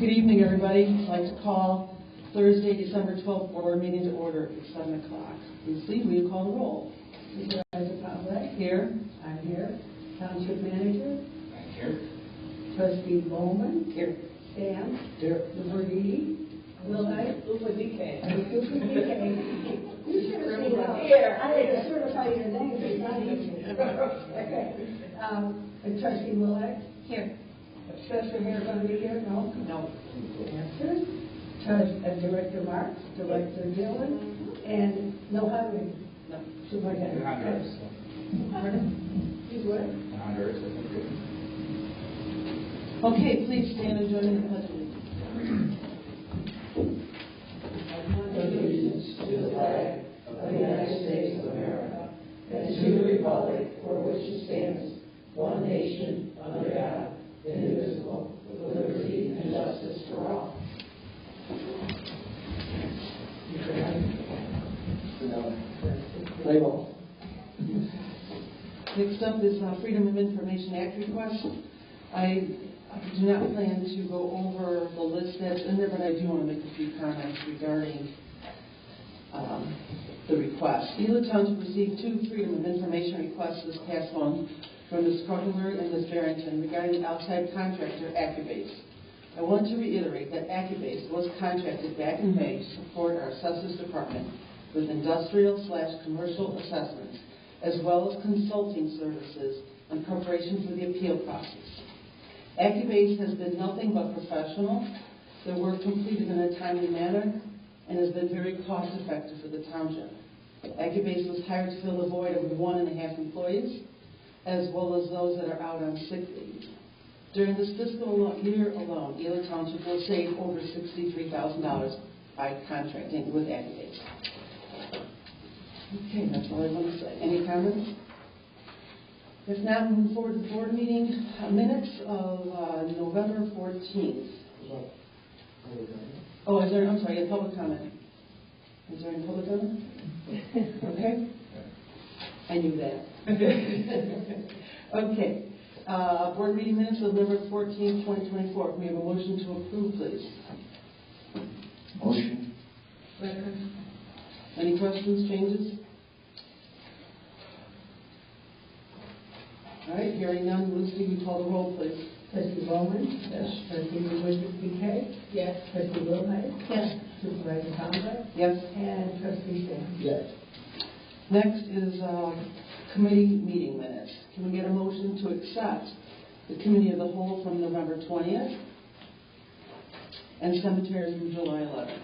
Good evening, everybody. I'd like to call Thursday, December 12th board meeting to order at 7 o'clock. Lucy, will you call the roll? Supervisor Powell. Here. I'm here. Township Manager. I'm here. Trustee Bowman. Here. Sam. Here. Luberti. Will I? Luberti. You should have seen that. Here. I had to certify your name. It's not easy. Okay. Trustee Willett. Here. Treasurer Hare going to be here? No. No. Answer. Director Marks. Director Dillon. And no highway. No. Superintendent. Honors. Pardon? He's what? Honors, I think. Okay, please stand and join in the pledge of Allegiance to the flag of the United States of America and to the republic for which it stands, one nation, under God, indivisible, with liberty and justice for all. Next up is Freedom of Information Act request. I do not plan to go over the list that's in there, but I do want to make a few comments regarding the request. Ela Township received 2 Freedom of Information requests this past month from Ms. Kruggenberg and Ms. Barrington regarding the outside contractor AccuBase. I want to reiterate that AccuBase was contracted back in May to support our Assessors Department with industrial/commercial assessments, as well as consulting services in preparation for the appeal process. AccuBase has been nothing but professional. Their work completed in a timely manner and has been very cost-effective for the township. AccuBase was hired to fill the void of 1.5 employees, as well as those that are out on sick leave. During this fiscal year alone, Ela Township will save over $63,000 by contracting with AccuBase. Okay, that's all I want to say. Any comments? If not, move forward to the board meeting minutes of November 14th. Oh, I'm sorry, a public comment. Is there any public comment? Okay. I knew that. Okay. Board meeting minutes of November 14th, 2024. Can we have a motion to approve, please? Motion. Any questions, changes? All right, hearing none, Lucy, we call the roll, please. Trustee Bowman. Yes. Trustee Luberti. Yes. Trustee Willett. Yes. Supervisor Powell. Yes. And Trustee Sam. Yes. Next is committee meeting minutes. Can we get a motion to accept the committee of the whole from November 20th and cemetery from July 11th?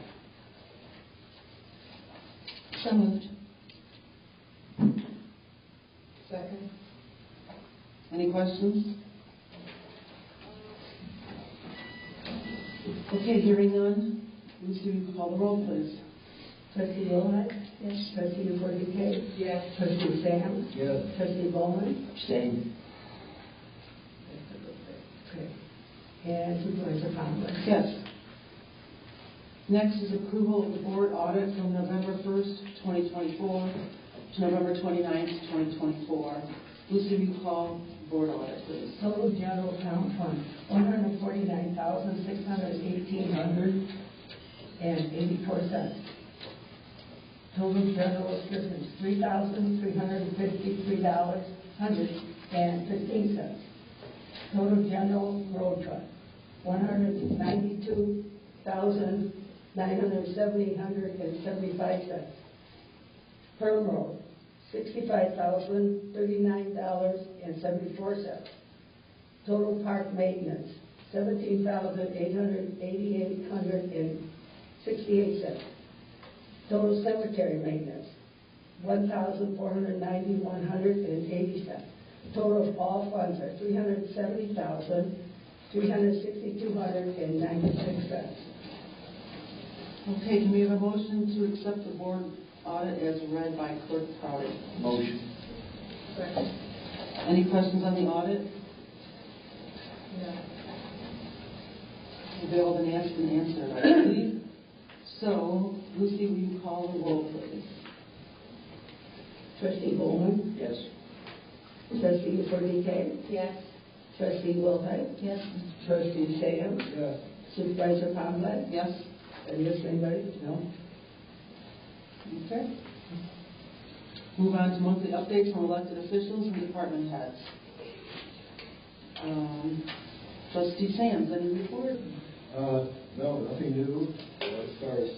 So moved. Second. Any questions? Okay, hearing none. Lucy, will you call the roll, please? Trustee Willett. Yes. Trustee Luberti. Yes. Trustee Sam. Yes. Trustee Bowman. Abstain. Okay. And Supervisor Powell. Yes. Next is approval of the board audit from November 1st, 2024 to November 29th, 2024. Lucy, will you call board audit, please? Total general account fund, $149,618.84. Total general assistance, $3,353.15. Total general road trust, $192,970.75. Per road, $65,039.74. Total park maintenance, $17,888.68. Total cemetery maintenance, $1,491.80. Total of all funds are $370,362.96. Okay, can we have a motion to accept the board audit as read by Clerk Crowder? Motion. Second. Any questions on the audit? No. They've all been asked and answered, I believe. So, Lucy, will you call the roll, please? Trustee Bowman. Yes. Trustee Luberti. Yes. Trustee Willett. Yes. Trustee Sam. Yes. Supervisor Conley? Yes? And yes, anybody? No? Okay. Move on to monthly updates from elected officials and department heads. Trustee Sands, any report? No, nothing new. As far as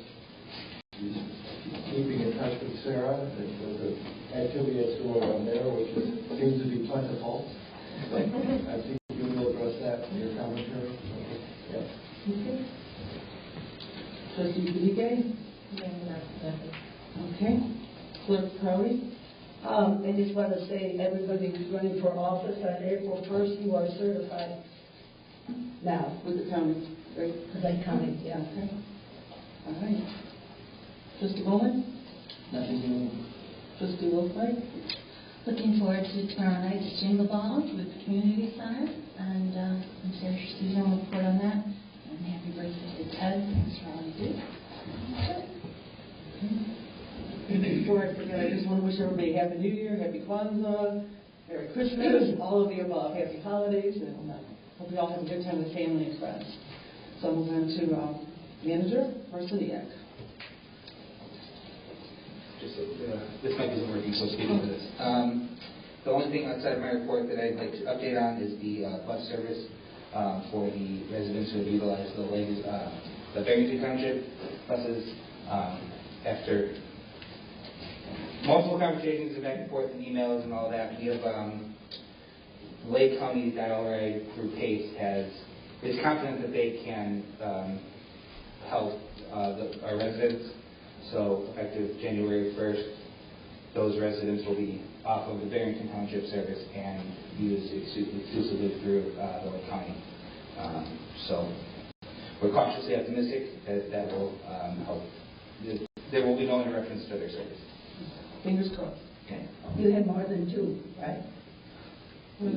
keeping in touch with Sarah and with the activity that's going on there, which seems to be plentiful. I think you will address that in your commentary. Yeah. Okay. Trustee Felipe? Okay. Clerk Crowley? I just want to say, everybody who's running for office on April 1st, you are certified now. With the county, right? Because I counted, yeah. Okay. All right. Trustee Bowman? Nothing new. Trustee Wilfried? Looking forward to tomorrow night's Jingle Ball with the community center, and I'm sure Susan will report on that. And happy birthday to Ted. Thanks for all you do. Before I forget, I just want to wish everybody Happy New Year, Happy Kwanzaa, Merry Christmas, all of the above, Happy Holidays, and hope you all have a good time with family and friends. So we'll move on to Manager Marciniak. Just this might be some working, so speaking to this. The only thing outside of my report that I'd like to update on is the bus service for the residents who have utilized the latest the Barrington Township buses. After multiple conversations and back and forth and emails and all that, we have Lake County Dial Ride through PACE is confident that they can help our residents. So effective January 1st, those residents will be off of the Barrington Township service and used exclusively through the Lake County. So we're cautiously optimistic that will help. There will be no interruptions to their service. Fingers crossed. Okay. You had more than two, right? More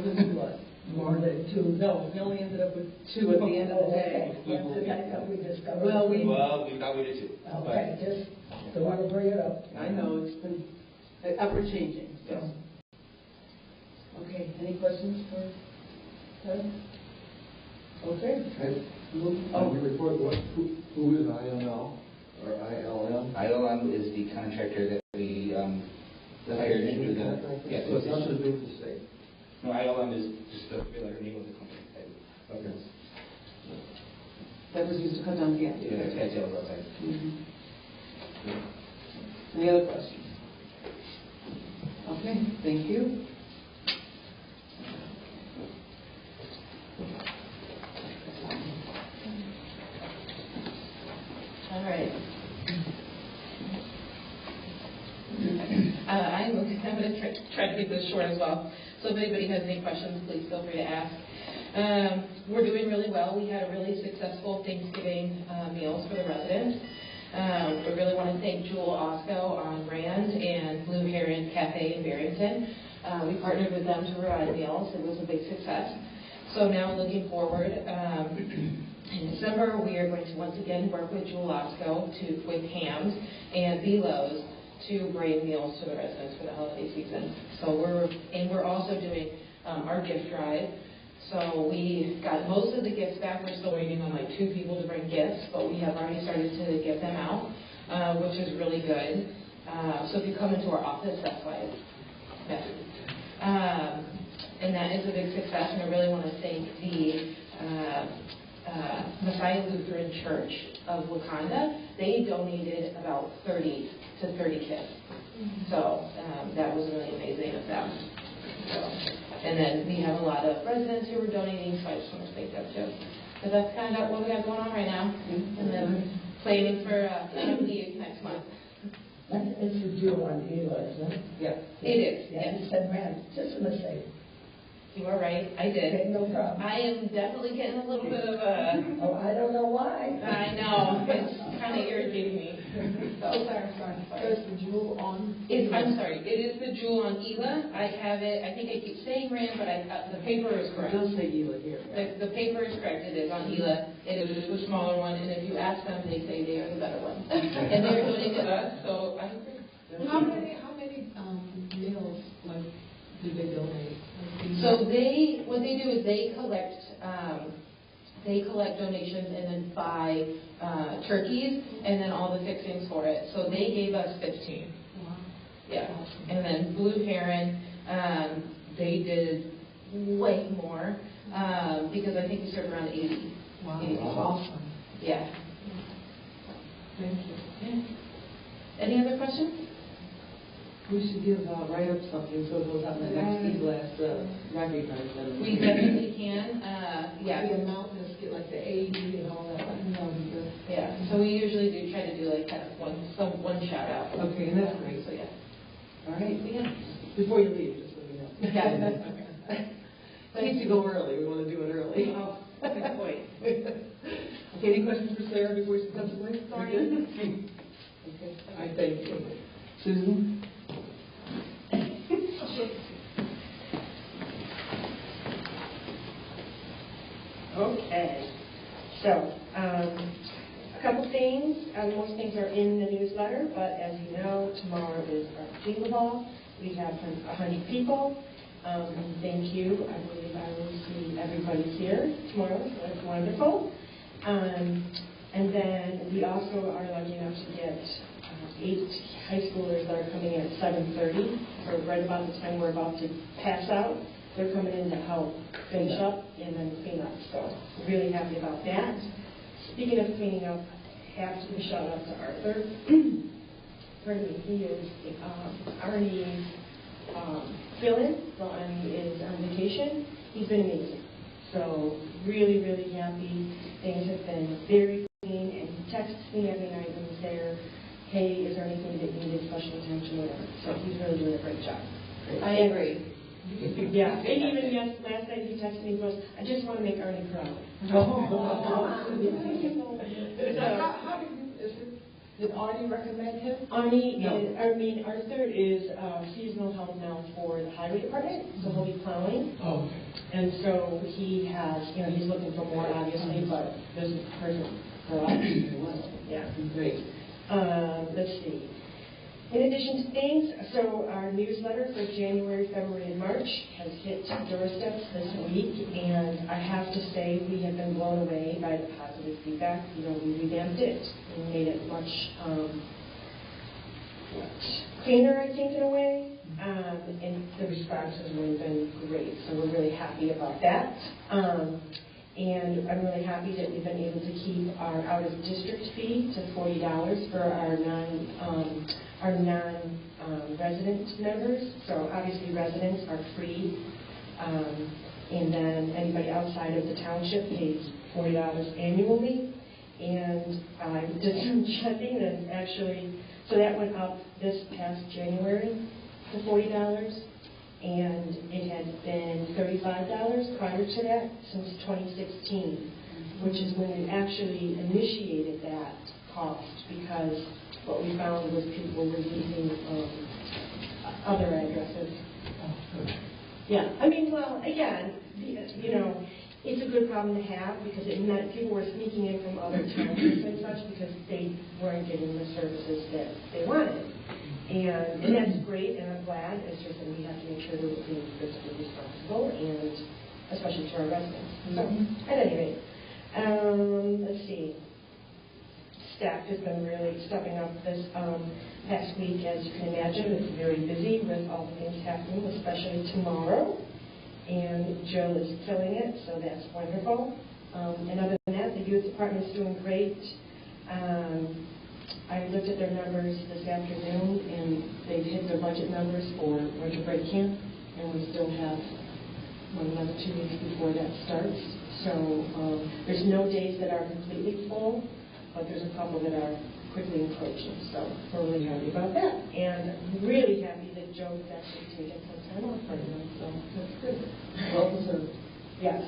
than two what? More than two. No, we only ended up with two at the end of the day. Okay. That's the night that we discovered. Well, we thought we did too. Okay, just don't want to bring it up. I know, it's been ever-changing. Yes. Okay, any questions for Ted? Okay. Can you report who is IML or ILM? ILM is the contractor that we hired to do the. Yes. So it's nothing to do with the state. No, ILM is just the name of the company. Okay. That was used to cut down gas. Yeah, that's sales outside. Any other questions? Okay, thank you. All right. I'm going to try to keep this short as well. So if anybody has any questions, please feel free to ask. We're doing really well. We had a really successful Thanksgiving meals for the residents. We really want to thank Jewel Osco on Rand and Blue Heron Cafe in Barrington. We partnered with them to provide meals. It was a big success. So now looking forward, in December, we are going to once again work with Jewel Osco with hams and Belos to bring meals to the residents for the holiday season. So we're also doing our gift drive. So we got most of the gifts back. We're still waiting on like 2 people to bring gifts, but we have already started to get them out, which is really good. So if you come into our office, that's why it's messy. And that is a big success, and I really want to thank the Messiah Lutheran Church of Wakanda. They donated about 30 to 30 kits. So that was really amazing of them. So, and then we have a lot of residents who are donating, so I just want to thank them too. So that's kind of what we got going on right now. And then planning for League next month. It's the Jew on Ela, isn't it? Yeah. It is, Yeah, yes. you said Rand. Just a mistake. You are right, I did. Okay, no problem. I am definitely getting a little bit of a... Oh, I don't know why. I know, it's kind of irritating me. So, sorry. Is the Jewel on? I'm sorry, it is the Jewel on Ela. I have it, I think I keep saying Rand, but the paper is It correct. does say Ela here. The paper is correct, it is on Ela. It is the smaller one, and if you ask them, they say they are the better one. And they're doing it to us, so I agree. How many meals do they donate? So what they do is they collect they collect donations and then buy turkeys and then all the fixings for it. So they gave us 15. Wow. Yeah. And then Blue Heron, they did way more because I think we served around 80. Wow, 80. that's awesome. Yeah. Thank you. Yeah. Any other questions? We should give write up something so it goes out in the next e-blast recognize them. We definitely can. Yeah. The amount, let's get like the AD and all that. Yeah. So we usually do try to do like kind of one shout out. Okay, and that's great. So yeah. All right. Yeah. Before you leave, just let me know. Yeah. In case you go early, we want to do it early. Oh, good point. Okay, any questions for Sarah before she comes away? Sorry. Okay. I thank you. Susan? Okay, so a couple things. Most things are in the newsletter, but as you know, tomorrow is our Jingle Ball. We have 100 people. Thank you. I believe I will see everybody here tomorrow, so that's wonderful. And then we also are lucky enough to get 8 high schoolers that are coming in at 7:30, so right about the time we're about to pass out. They're coming in to help finish up and then clean up. So really happy about that. Speaking of cleaning up, I have to give a shout out to Arthur. Pardon me, he is Arnie's fill-in while Arnie is on vacation. He's been amazing. So really, really happy. Things have been very clean, and he texts me every night when he's there. Hey, is there anything that needed special attention, whatever. So he's really doing a great job. I agree. Yeah, and even last night he texted me and goes, I just want to make Arnie proud. How did Arnie recommend him? Arthur is seasonal help now for the highway department, so he'll be plowing. Oh, And so he has, he's looking for more, obviously, but this is perfect for us. Yeah. Great. Let's see. In addition to things, so our newsletter for January, February, and March has hit doorsteps this week, and I have to say we have been blown away by the positive feedback. We revamped it and made it much cleaner, I think, in a way, and the response has really been great, so we're really happy about that. And I'm really happy that we've been able to keep our out-of-district fee to $40 for our non-resident members. So obviously residents are free, and then anybody outside of the township pays $40 annually. And I did some checking, and actually, so that went up this past January to $40. And it had been $35 prior to that since 2016, which is when we actually initiated that cost, because what we found was people were using other addresses. Yeah, again, it's a good problem to have, because it meant people were sneaking in from other townships and such because they weren't getting the services that they wanted. And that's great, and I'm glad. It's just that we have to make sure that we're being fiscally responsible, and especially to our residents. So, at any rate, let's see. Staff has been really stepping up this past week, as you can imagine. It's very busy with all the things happening, especially tomorrow. And Joe is killing it, so that's wonderful. And other than that, the youth department is doing great. I looked at their numbers this afternoon, and they've hit their budget numbers for winter break camp, and we still have another 2 weeks before that starts. So there's no days that are completely full, but there's a couple that are quickly encroaching. So we're really happy about that, and really happy that Joe is actually taking some time off right now. So that's good. Well deserved. Yes,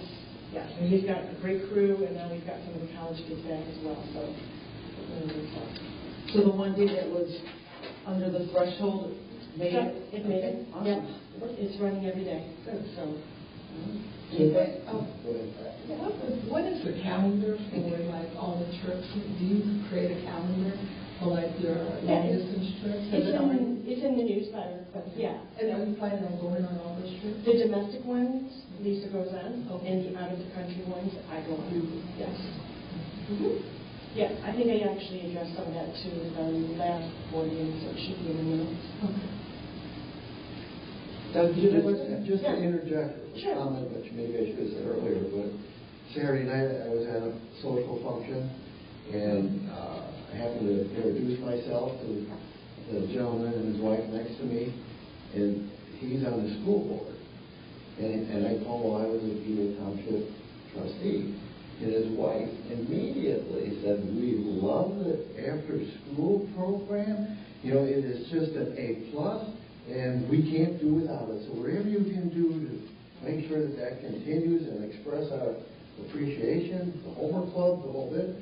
yes. And he's got a great crew, and now we've got some of the college kids back as well. So really good stuff. So the one day that was under the threshold made it? It made it. Awesome. Yeah. It's running every day. Good. So. What is the calendar for like all the trips? Do you create a calendar for like your long distance trips? It's in the newsletter, yeah. And are you planning on going on all those trips? The domestic ones, Lisa goes on, and the out-of-the-country ones, I go on, yes. Yeah, I think I actually addressed some of that too in the last board meeting, so it should be in the minutes. Just to interject a Sure. comment, which maybe I should have said earlier, but Saturday night I was at a social function, and I happened to introduce myself to the gentleman and his wife next to me, and he's on the school board. And I told him I was a Ela Township trustee. And his wife immediately said, "We love the after-school program. You know, it is just an A+, and we can't do without it. So whatever you can do to make sure that that continues and express our appreciation, the homework club, the whole bit."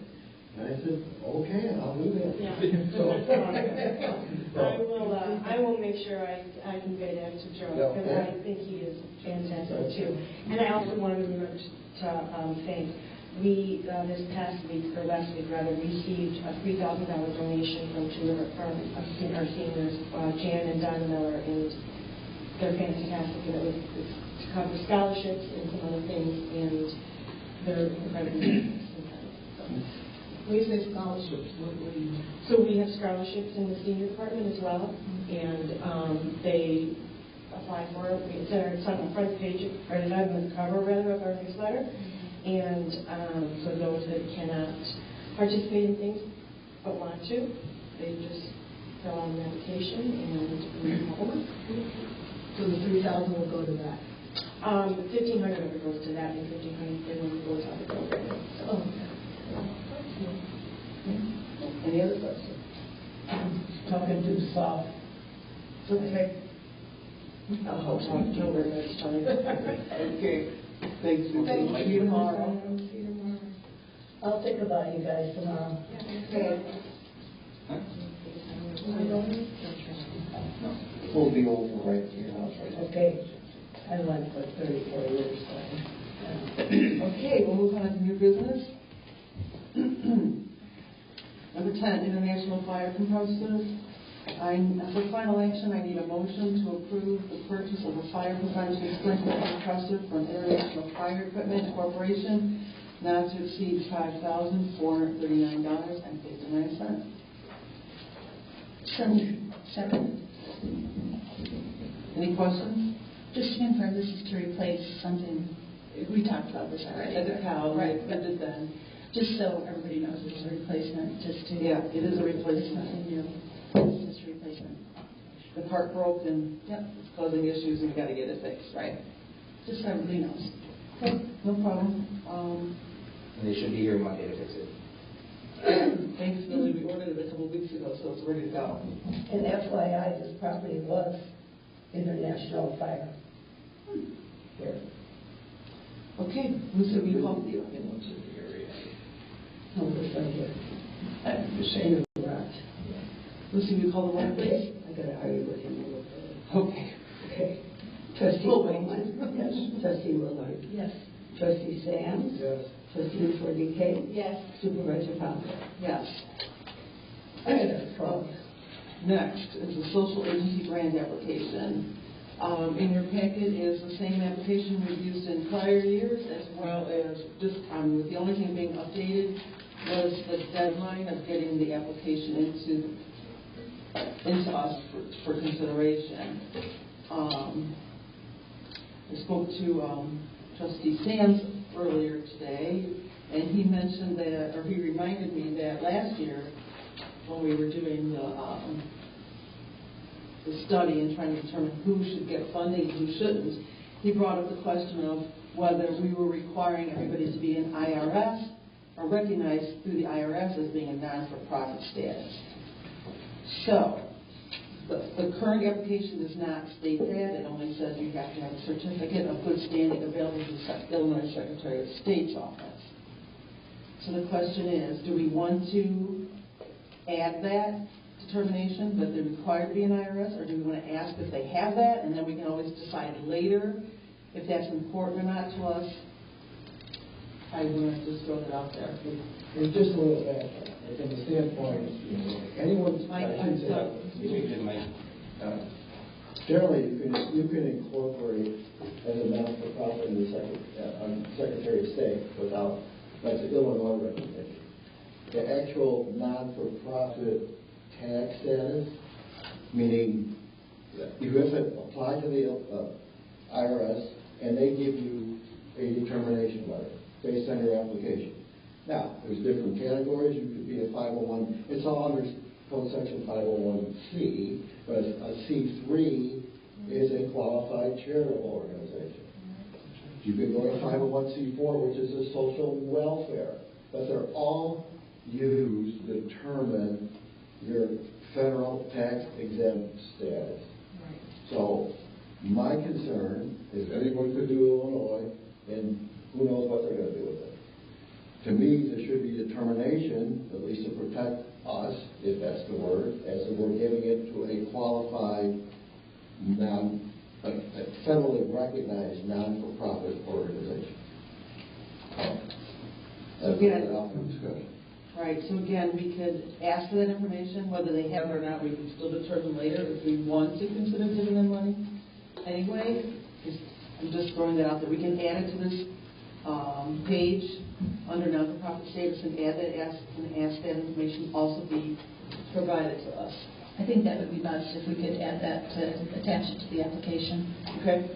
And I said, "Okay, I'll do that." Yeah. So, I will make sure I convey that to Joe, Yeah. because I think he is fantastic too. And I also wanted to remember to thank, we, this past week, or last week rather, received a $3,000 donation from two of our seniors, Jan and Donna Miller, and they're fantastic. And it was to cover scholarships and some other things, and they're incredibly generous. When you say scholarships, what do you mean? So we have scholarships in the senior department as well, and they apply for it. It's on the front page, or it's on the cover rather of our newsletter. And so those that cannot participate in things but want to, they just fill out an application and read homework. So the 3,000 will go to that? 1,500 of it goes to that, and 1,500 goes out the program. So. Any other questions? Talking too soft. Okay. I'll talk to Joe next time. Okay. Thanks, Susan. Thank See you tomorrow. See you tomorrow. I'll think about you guys tomorrow. Okay. We'll be over right here. Okay. I went for 34 years. So. Okay, we'll move on to new business. Number 10, international fire compressors. For final action, I need a motion to approve the purchase of a fire prevention sprinkler compressor from International Fire Equipment Corporation, not to exceed $5,439.59. Second. Any questions? Just to confirm, this is to replace something, we talked about this already. The cow, Right. I did then. Just so everybody knows it's a replacement, just to... Yeah, it is a It's replacement. nothing new. It's just a replacement. The part broke and it's causing issues and we got to get it fixed, right? Just so everybody knows. Okay, no problem. And they should be here Monday to fix it. Thankfully, we ordered it a couple of weeks ago, so it's ready to go. And FYI, this property was International Fire. Here. Okay, Lucy, will you call? No, this right here. I'm just saying it right. Lucy, will you call the roll, please? I got to argue with him a little bit. Okay. Okay. Trustee We'll wait. Coleman? Yes. Trustee Willard? Yes. Trustee Sams? Yes. Trustee Fordyke? Yes. Supervisor Fowler? Yes. Okay. Next is the social agency grant application. In your packet is the same application we've used in prior years, as well as just, with the only thing being updated was the deadline of getting the application into us for consideration. I spoke to Trustee Sands earlier today, and he mentioned that, or he reminded me that last year when we were doing the study and trying to determine who should get funding and who shouldn't, he brought up the question of whether we were requiring everybody to be an IRS or recognized through the IRS as being a non-for-profit status. So, the current application does not state that. It only says you have to have a certificate of good standing available to the Illinois Secretary of State's office. So the question is, do we want to add that determination that they're required to be an IRS, or do we want to ask if they have that, and then we can always decide later if that's important or not to us? I want to just throw that out there. It's just a little bit, from the standpoint, anyone. Generally, you can incorporate as a non-for-profit in the Secretary of State without, that's the Illinois recommendation. The actual non-for-profit tax status, meaning you have to apply to the IRS and they give you a determination letter based on your application. Now, there's different categories. You could be a 501. It's all under Code Section 501C, but a C3 is a qualified charitable organization. You could go to 501C4, which is a social welfare, but they're all used to determine your federal tax exempt status. Right. So my concern is anyone could do Illinois, and who knows what they're going to do with it. To me, there should be determination, at least to protect us, if that's the word, as if we're giving it to a qualified, a federally recognized non-for-profit organization. That's again, up for discussion. right, so again, we could ask for that information, whether they have it or not, we can still determine later if we want to consider giving them money. Anyway, I'm just throwing that out there. We can add it to this page under non-for-profit status and add that, ask that information also be provided to us. I think that would be best if we could add that to attach it to the application. Okay?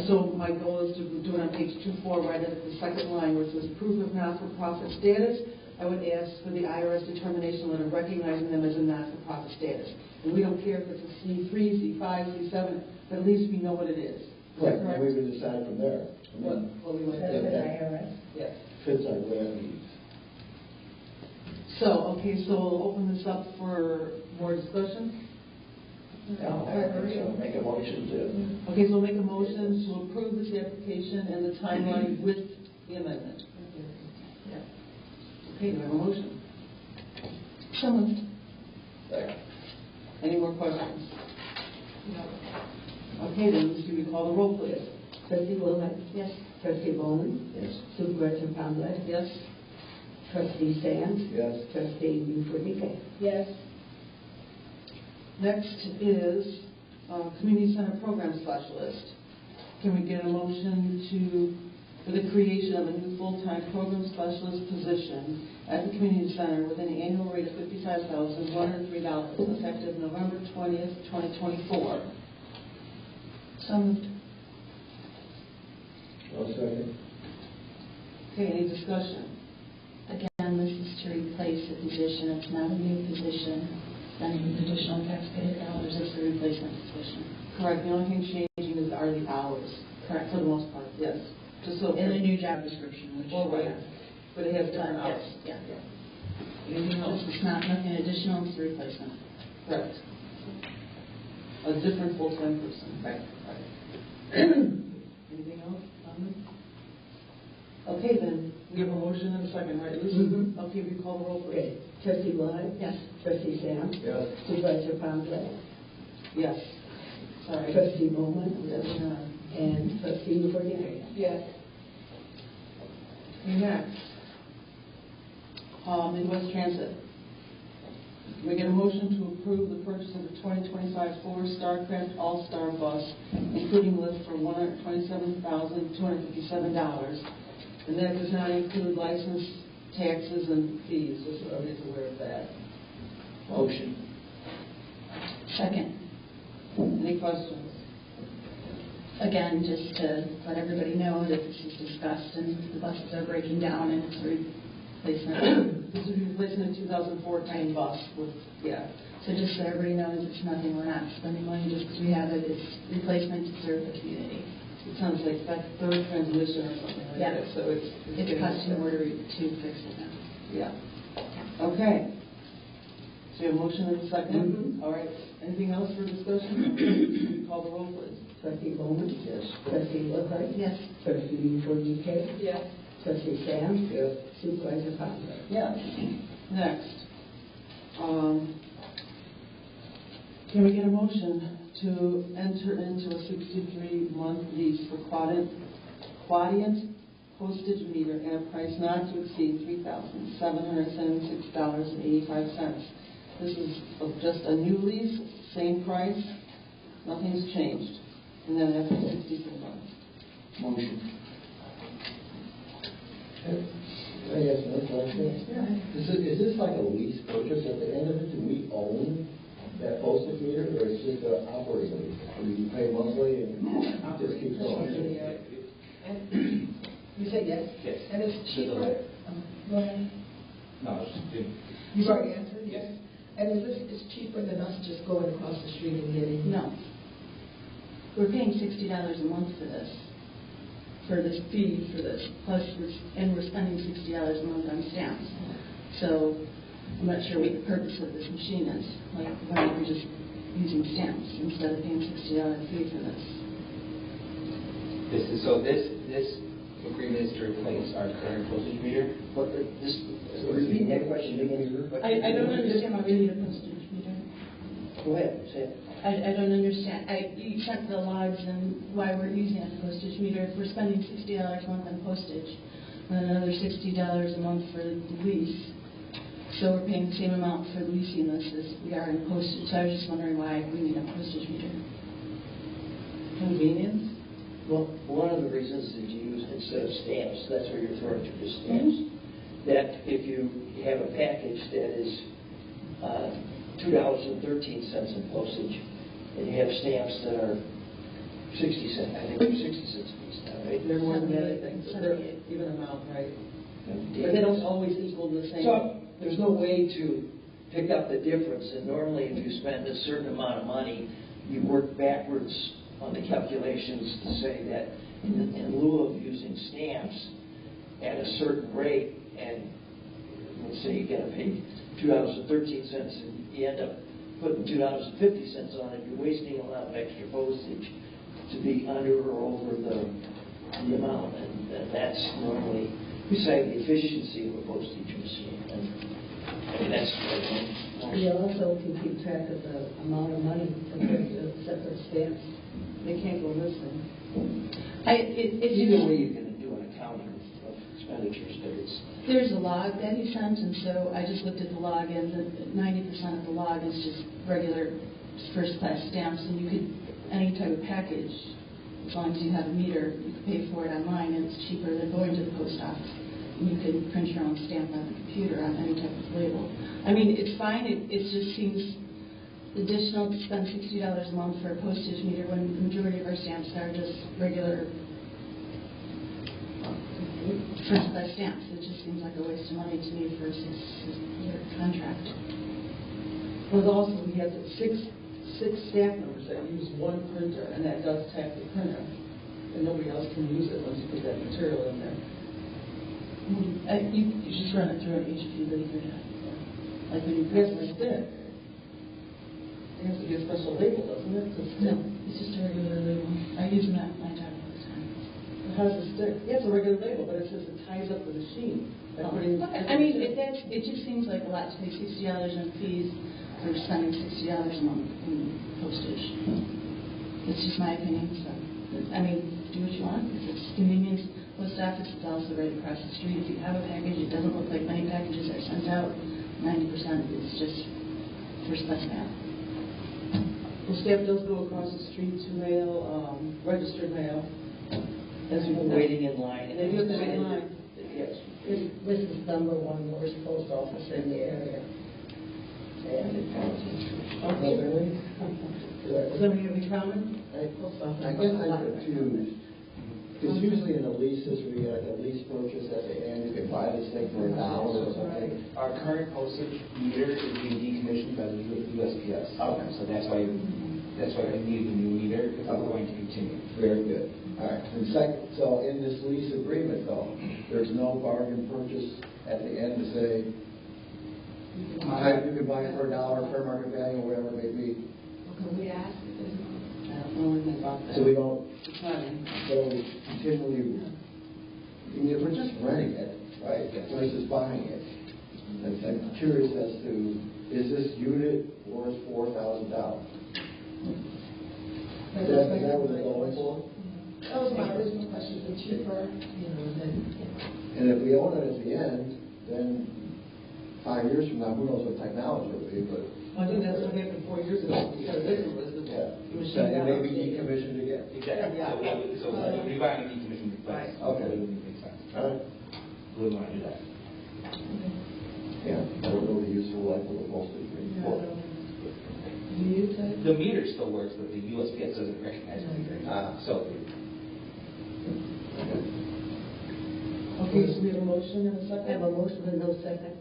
So my goal is to do it on page 2.4, right at the second line where it says proof of non-for-profit status. I would ask for the IRS determination letter recognizing them as a non-for-profit status. And we don't care if it's a C3, C5, C7, but at least we know what it is. Right, and we can decide from there. What we want to That's do. an IRS. Yes. Fits our grant needs. So, okay, so we'll open this up for more discussion. So make a motion to. Okay, so we'll make a motion to approve this application and the timeline with the amendment. Okay, do we have a motion? So moved. Any more questions? Okay, then, Lucy, we call the roll, please. Trustee Williams? Yes. Trustee Bowman? Yes. Supervisor Conley? Yes? Trustee Sands? Yes. Trustee Buford-Duque? Yes. Next is Community Center Program Specialist. Can we get a motion for the creation of a new full-time program specialist position at the community center with an annual rate of $55,103 effective November 20th, 2024? So moved. I'll second. Okay, any discussion? Again, this is to replace a position. It's not a new position. Spending additional taxpayer dollars. It's the replacement position. Correct. The only thing changing are the hours. Correct. For the most part, yes. Just so. In a new job description, which Well, right. But it has different Yes, hours. yeah. Anything else? It's not nothing additional. It's the replacement. Correct. A different full-time person. Right. Anything else on this? Okay, then, we have a motion and a second, right, Lucy? Mhm. Okay, we call the roll, please. Okay. Trustee Williams? Yes. Trustee Sands? Yes. Supervisor Conley? Yes. Sorry. Trustee Bowman? Yes. And Trustee Buford-Duque? Yes. Next, Midwest Transit. We get a motion to approve the purchase of the 2025 Ford Starcraft All-Star Bus, including lift for $127,257. And that does not include license, taxes, and fees, just so everybody's aware of that. Motion. Second. Any questions? Again, just to let everybody know that this is discussed and the buses are breaking down and it's a replacement. This is replacing a 2014 bus with, yeah. So just so everybody knows, it's nothing, we're not spending money just because we have it. It's replacement to serve the community. It sounds like that third transmission or something like Yeah. that. So it's costing more to fix it now. Yeah. Okay. So you have a motion and a second? All right. Anything else for discussion? Call the roll, please. Trustee Bowman? Yes. Trustee Williams? Yes. Trustee Buford-Duque? Yes. Trustee Sands? Yes. Supervisor Conley? Yes. Next. Can we get a motion to enter into a 63-month lease for Quadient postage meter at a price not to exceed $3,776.85. This is just a new lease, same price, Nothing's changed. And then after 64 months. Motion. I guess no question. Is this like a lease purchase? At the end of it, do we own that postage meter, or is it just an operating lease? Do you pay monthly and it just keeps going? You said yes? Yes. And it's cheaper? Go ahead. No, it's just, You've already answered, yes? And is this cheaper than us just going across the street and getting? No. We're paying $60 a month for this fee for this, plus we're spending $60 a month on stamps. So I'm not sure what the purpose of this machine is. Like, why aren't we just using stamps instead of paying $60 fee for this? This agreement is to replace our current postage meter. But repeat that question again. I don't understand why we need a postage meter. Go ahead, say it. I don't understand. You sent the logs and why we're using a postage meter. If we're spending $60 a month on postage, and then another $60 a month for the lease, so we're paying the same amount for leasing this as we are in postage. So I was just wondering why we need a postage meter. Convenience? Well, one of the reasons is you use instead of stamps, that's what you're referring to, just stamps. That if you have a package that is $2.13 in postage, and you have stamps that are 60 cents, I think they're 60 cents a piece now, right? They're more than anything. They're even amount, right? But they don't always equal the same. So there's no way to pick up the difference, and normally if you spend a certain amount of money, you work backwards on the calculations to say that in lieu of using stamps at a certain rate, and let's say you got to pay $2.13 and you end up putting $2.50 on it, you're wasting a lot of extra postage to be under or over the amount, and that's normally beside the efficiency of a postage machine, and that's what We also can keep track of the amount of money compared to separate stamps. They can't go missing. either way you can do an accounting of expenditures, but it's There's a log that he sent, and so I just looked at the log, and 90% of the log is just regular first-class stamps, and you could, any type of package, as long as you have a meter, you can pay for it online, and it's cheaper than going to the post office. And you can print your own stamp on the computer on any type of label. I mean, it's fine, it just seems additional to spend $60 a month for a postage meter when the majority of our stamps are just regular first-class stamps. It just seems like a waste of money to me for a 6-year contract. Well, also, we have six staff members that use one printer, and that does tap the printer. And nobody else can use it once you put that material in there. You just run it through an HP laser. Like when you It has a stick. It has to be a special label, doesn't it? It's a stick. No, it's just a regular label. I use them at my job all the time. It has a stick. Yeah, it's a regular label, but it says it ties up the machine. Okay. I mean, it just seems like a lot to pay $60 in fees for spending $60 a month in postage. It's just my opinion. So, I mean, do what you want. If it's convenience, post office is also right across the street. If you have a package, it doesn't look like many packages are sent out. 90% is just first-class mail. Well, staff does go across the street to mail, registered mail. As you know. waiting in line. They do wait in line. Yes. This is number one worst post office in the area. And it counts. Okay, really? Is that going to be common? Post office. I guess I'm confused. Because usually in the leases, we get a lease purchase at the end, you can buy this thing for $1 or something. Our current postage meter is being decommissioned by the USPS. Okay. So that's why we need a new meter, because we're going to continue. Very good. All right. And second, so in this lease agreement, though, there's no bargain purchase at the end to say, you can buy it for $1, fair market value, or whatever it may be. Well, can we ask if there's no? I don't know anything about that. So we don't, It's not in. so continually, I mean, if we're just renting it, right, versus buying it. And I'm curious as to, is this unit worth $4,000? Is that what they're going for? That was my original question, the cheaper, And if we own it at the end, then 5 years from now, who knows what technology will be, but I think that's what happened 4 years ago. We got a different list of Yeah. machines. So it may be decommissioned again. Exactly. Yeah. So we buy a decommissioned device. Right. Okay. It wouldn't make sense. All right. We wouldn't want to do that. Yeah, I don't know the useful life of the postage Yeah, report. do you say? The meter still works, but the USPS doesn't recognize it. So, Okay, so we have a motion and a I second? have a motion and no second.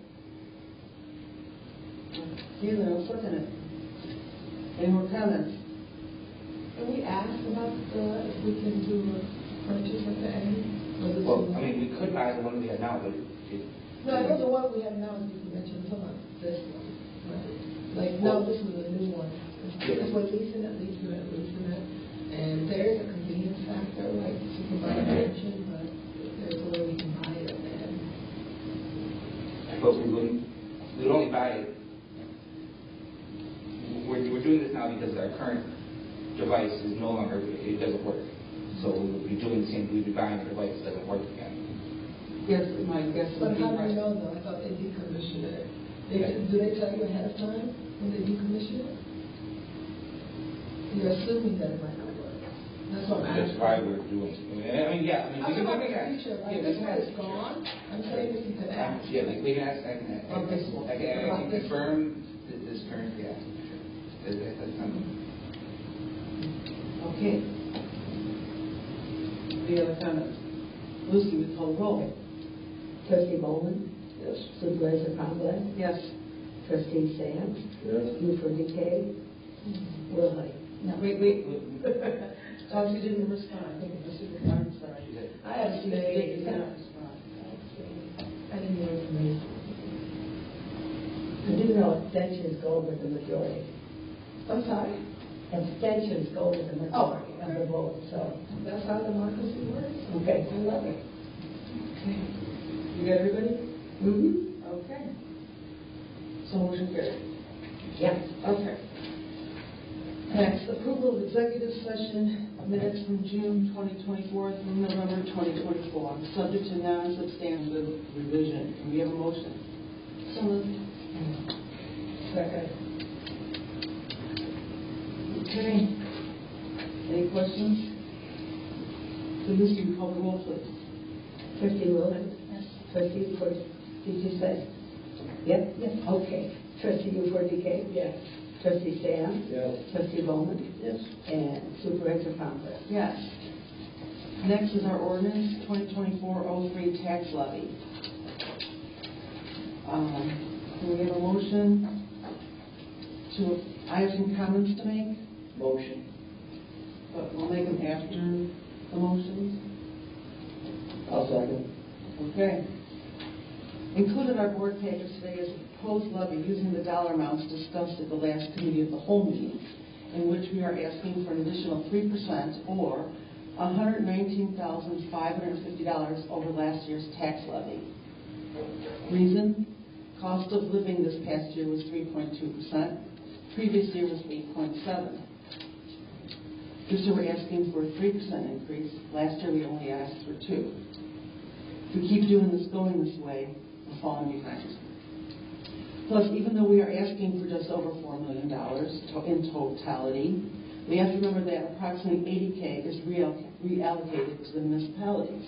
Okay, then I'll second it. Any more comments? Can we ask about if we can do a purchase at the end? well, I mean, we could buy the one we have now, but No, I know the one we have now is you mentioned, talking about this one. Right? Like, no, this is a new one. Because we're leasing it. And there is a convenience factor, like Supervisor mentioned, but there's a way we can buy it at the end. but we would only buy it. We're doing this now because our current device is no longer, it doesn't work. So we would be doing the same, we'd be buying a device that doesn't work again. Yes, my guess would But be how do right. we know though? I thought they decommissioned it. Do they tell you ahead of time when they decommission it? You're assuming that it might not work. That's what I'm That's asking. why we're doing, I mean, yeah, I mean, I'm we can talking look about at the future, yeah, like we this can one ask. is gone. I'm saying if you could ask. Yeah, like we can ask, I can About this confirm this current, yeah, sure. That's something. Okay. Any other comments? Lucy, we call roll. Trustee Bowman, Yes. Supervisor Conrad, Yes. Trustee Sands, Yes. Buford Decay, Will Honey. No. Wait. Oh, she didn't respond. I'm sorry. I had to She say, did not respond. I didn't hear from me. I do know abstentions go with the majority. I'm sorry? Abstentions go with the majority of the vote, so, That's how democracy works? okay. I love it. Okay. You got everybody? Mm-hmm. Okay. So motion carried. Yeah. Okay. Next, approval of executive session minutes from June 2024 through November 2024, subject to non-substantive revision. Can we have a motion? So moved. Second. Okay. Any questions? So Lucy, you call the roll, please. Trustee Wilson? Yes. Trustee Ford, did you say? Yep. Yes. Okay. Trustee Buford Decay? Yes. Trustee Sands? Yes. Trustee Bowman? Yes. And Supervisor Conrad? Yes. Next is our ordinance 2024-03 tax levy. Can we have a motion to, I have some comments to make, Motion. but we'll make them after the motions. I'll second. Okay. Included our board package today is a proposed levy using the dollar amounts discussed at the last committee of the whole meeting, in which we are asking for an additional 3% or $119,550 over last year's tax levy. Reason? Cost of living this past year was 3.2%. Previous year was 8.7%. This year we're asking for a 3% increase. Last year we only asked for 2%. If we keep going this way, we're falling behind. Plus, even though we are asking for just over $4 million in totality, we have to remember that approximately $80K is reallocated to the municipalities.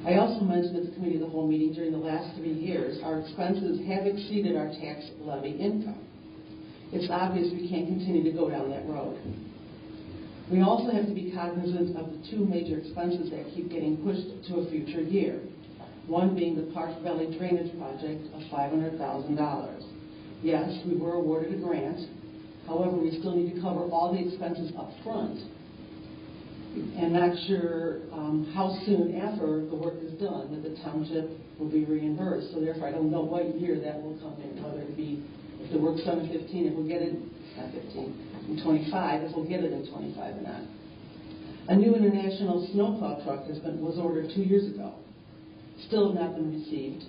I also mentioned at the committee of the whole meeting during the last 3 years, our expenses have exceeded our tax levy income. It's obvious we can't continue to go down that road. We also have to be cognizant of the 2 major expenses that keep getting pushed to a future year. One being the Park Valley Drainage Project of $500,000. Yes, we were awarded a grant. However, we still need to cover all the expenses up front. And not sure how soon after the work is done that the township will be reimbursed. So therefore, I don't know what year that will come in, whether it be, if the work's done in 15, if we'll get it, not 15, in 25, if we'll get it in 25 or not. A new international snowplow truck was ordered 2 years ago. Still have not been received.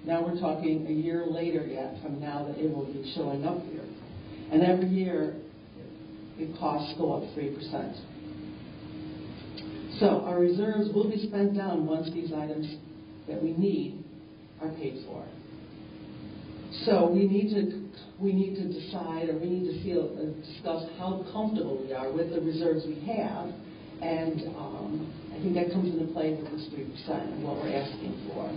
Now we're talking a year later yet from now that it will be showing up here. And every year, the costs go up 3%. So our reserves will be spent down once these items that we need are paid for. So we need to decide, or we need to discuss how comfortable we are with the reserves we have, and I think that comes into play with this 3% and what we're asking for.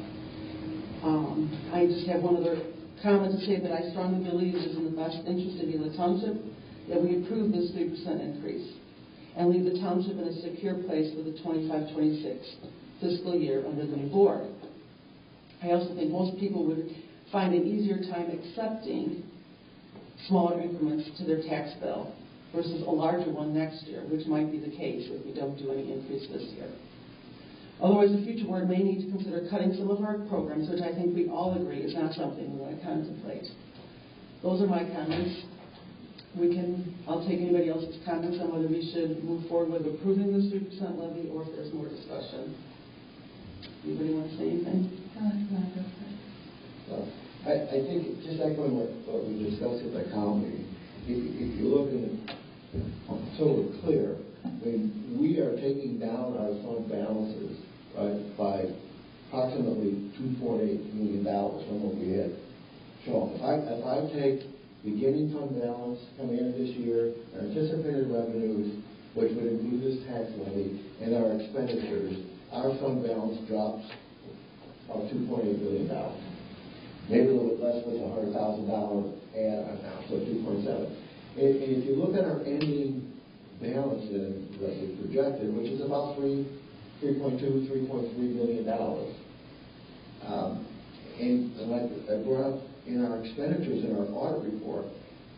I just have one other comment to say that I strongly believe it is in the best interest of Ela Township that we approve this 3% increase and leave the township in a secure place for the 25-26 fiscal year under the new board. I also think most people would find an easier time accepting smaller increments to their tax bill versus a larger one next year, which might be the case if we don't do any increase this year. Otherwise, the future board may need to consider cutting some of our programs, which I think we all agree is not something we want to contemplate. Those are my comments. I'll take anybody else's comments on whether we should move forward with approving this 3% levy or if there's more discussion. Anybody want to say anything? I think, just echoing what we discussed at the county, if you look in totally clear, I mean, we are taking down our fund balances, right, by approximately $2.8 million from what we had shown. If I take beginning fund balance coming in this year, our anticipated revenues, which would include this tax levy, and our expenditures, our fund balance drops about $2.8 billion. Maybe a little bit less with $100,000 add-on now, so 2.7. And if you look at our ending balance that we projected, which is about $3.2, $3.3 million, and like I brought up in our expenditures in our audit report,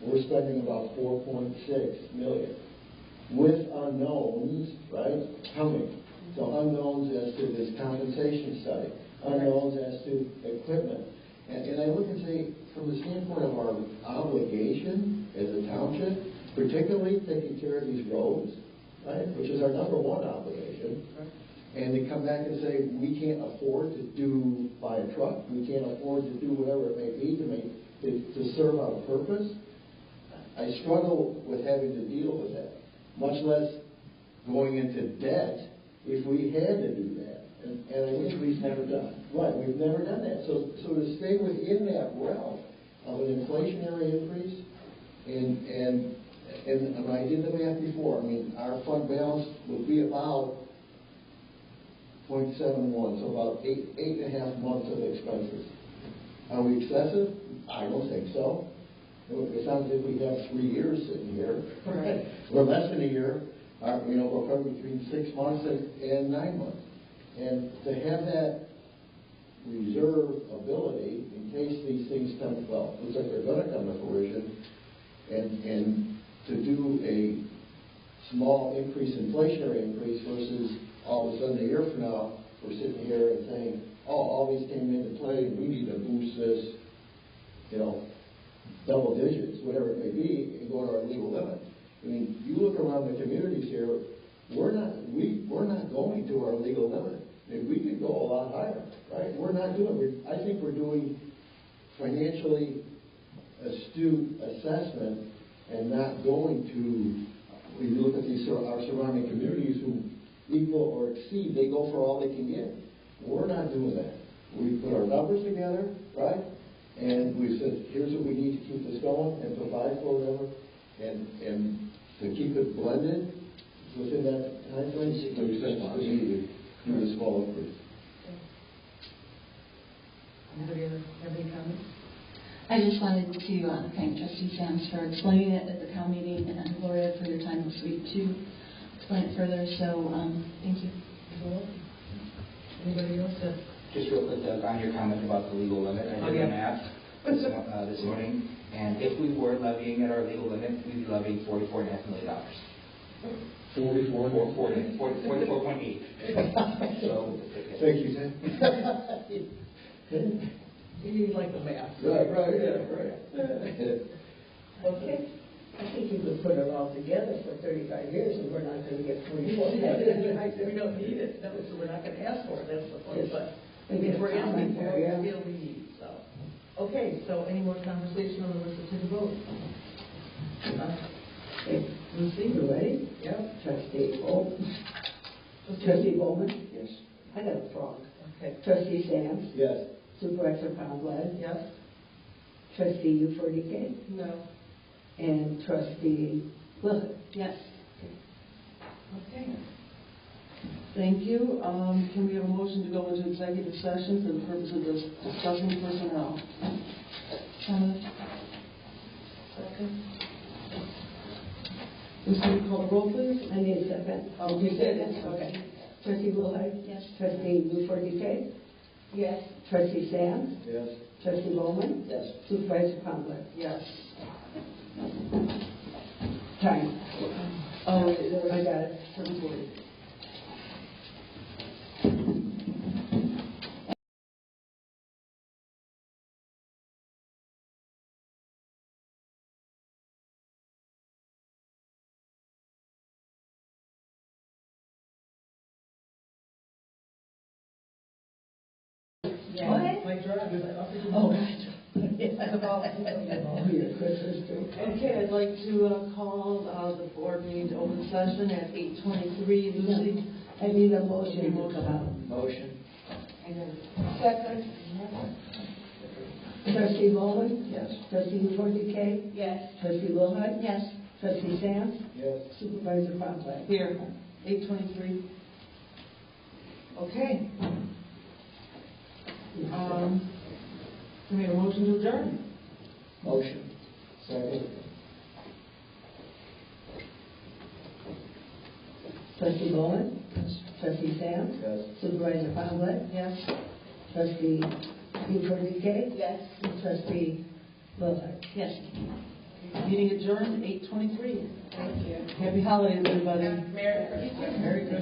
we're spending about $4.6 million with unknowns, right, coming. So unknowns as to this compensation study, unknowns as to equipment. And I look and say, from the standpoint of our obligation as a township, particularly taking care of these roads, right, which is our number one obligation, and to come back and say, we can't afford to buy a truck, we can't afford to do whatever it may be to serve our purpose, I struggle with having to deal with that, much less going into debt if we had to do that. And I think we've never done. Right, we've never done that. So to stay within that realm of an inflationary increase, and I did the math before. I mean, our fund balance would be about 0.71, so about 8.5 months of expenses. Are we excessive? I don't think so. It sounds like we have 3 years sitting here. Right. We're less than a year. We're probably between 6 months and 9 months. And to have that reserve ability in case these things come, well, looks like they're going to come to fruition, and to do a small increase, inflationary increase, versus all of a sudden a year from now, we're sitting here and saying, oh, all these came into play, we need to boost this, double digits, whatever it may be, and go to our legal limit. I mean, you look around the communities here, we're not going to our legal limit. I mean, we could go a lot higher, right? We're not doing. I think we're doing financially astute assessment and not going to. When you look at our surrounding communities who equal or exceed, they go for all they can get. We're not doing that. We put our numbers together, right? And we said, here's what we need to keep this going and provide for whatever, and to keep it blended within that time frame. So we said we need to do a small increase. Anybody have any comments? I just wanted to thank Trustee Sams for explaining it at the COW meeting, and Gloria for your time this week to explain it further. So thank you. Anybody else? Just real quick, Doug, on your comment about the legal limit, I did the math this morning, and if we were levying at our legal limit, we'd be levying $44.5 million. 44.8. So, thank you. You like the math. Right, yeah. Okay. I think you could put it all together for 35 years and we're not going to get 44. We don't need it. No, so we're not going to ask for it. That's the point. But if we're asking for it, we feel we need. So, okay. So, any more conversation on the list to the vote? Okay. Lucy, You ready? Yep. Trustee Bowman. Trustee Bowman? Yes. I got it wrong. Okay. Trustee Sams? Yes. Supervisor Conrad? Yes. Trustee Ufortice? No. And Trustee Wilhood? Yes. Okay. Thank you. Can we have a motion to go into executive session for the purpose of discussing personnel? So moved. Lucy, call the roll, please. I need a second. Oh, you said it? Okay. Trustee Wilhood? Yes. Trustee Ufortice? Yes. Trustee Sands? Yes. Trustee Bowman? Yes. Supervisor Conklin? Yes. Time. Oh, I got it. 7:40. What? My drive is like, offered you. Oh, Oh, your Christmas tree. Okay, I'd like to call the board meeting to open session at 8:23. Lucy? I need a motion to come out. Motion? Second. Trustee Bowman? Yes. Trustee Ufortice? Yes. Trustee Wilhood? Yes. Trustee Sands? Yes. Supervisor Conklin? Here, 8:23. Okay. Can we have a motion to adjourn? Motion. Second? Trustee Bowman? Trustee Sands? Yes. Supervisor Conklin? Yes. Trustee Ufortice? Yes. Trustee Wilhood? Yes. Meeting adjourned, 8:23. Thank you. Happy holidays, everybody. Merry Christmas. Merry Christmas.